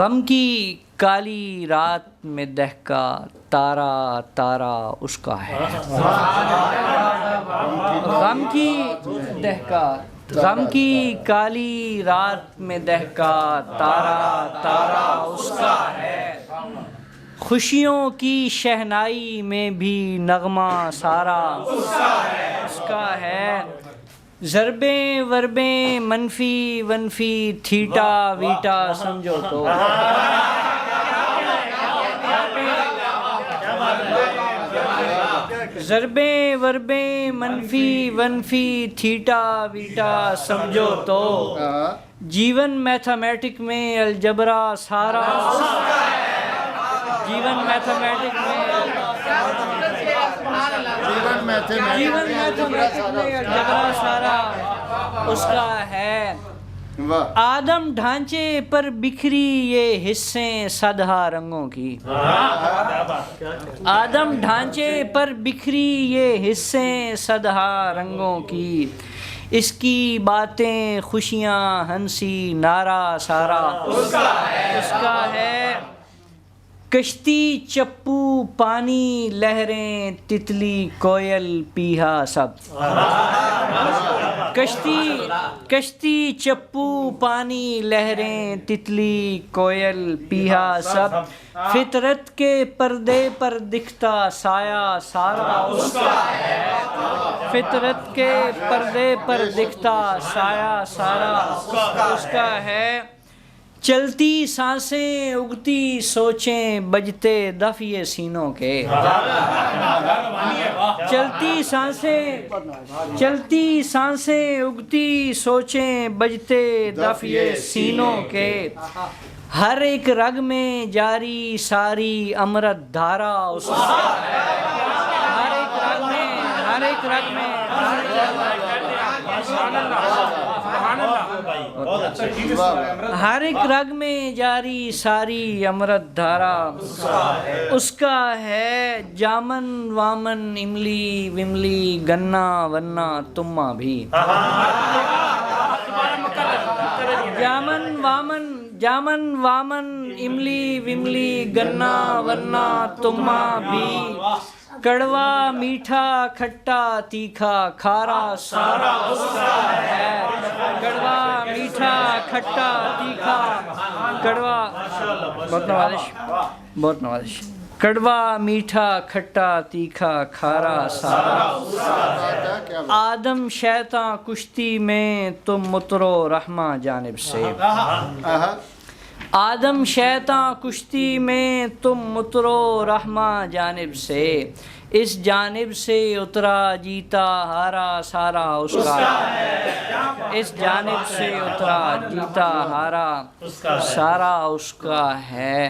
غم کی کالی رات میں دہکا تارا تارا اس کا ہے۔ غم کی کالی رات میں دہکا تارا تارا اس کا ہے۔ خوشیوں کی شہنائی میں بھی نغمہ سارا اس کا ہے۔ ضربیں وربیں منفی ونفی تھیٹا ویٹا سمجھو تو ضربیں وربیں منفی ونفی تھیٹا ویٹا سمجھو تو جیون میتھمیٹک میں الجبرا سارا جیون میتھمیٹک میں الجبرا سارا اس کا ہے۔ آدم ڈھانچے پر بکھری یہ حصیں صدہا رنگوں کی آدم ڈھانچے پر بکھری یہ حصیں صدہا رنگوں کی اس کی باتیں خوشیاں ہنسی نعرہ سارا اس کا ہے۔ کشتی چپو پانی لہریں تتلی کوئل پیہا سب کشتی چپو پانی لہریں تتلی کوئل پیہا سب فطرت کے پردے پر دکھتا سایہ سارا اس کا ہے۔ فطرت کے پردے پر دکھتا سایہ سارا اس کا ہے۔ چلتی سانسیں اگتی سوچیں بجتے دف یہ سینوں کے چلتی سانسیں اگتی سوچیں بجتے دف یہ سینوں کے ہر ایک رگ میں جاری ساری امرت دھارا اس کا ہے۔ ہر ایک رگ میں ہر ایک رگ میں جاری ساری امرت دھارا اس کا ہے۔ جامن وامن املی وملی گنا ونا تما بھی جامن وامن املی وملی گنا ونا تما بھی کڑوا میٹھا کھٹا تیکھا کھارا سارا اس کا ہے۔ کڑوا میٹھا کھٹا تیکھا بہت نوازش کڑوا میٹھا کھٹا تیکھا کھارا سارا آدم شیطاں کشتی میں تم اترو رحماں جانب سے آدم شیطاں کشتی میں تم اترو رحماں جانب سے اس جانب سے اترا جیتا ہارا سارا اس کا ہے۔ اس جانب سے اترا جیتا ہارا سارا اس کا ہے۔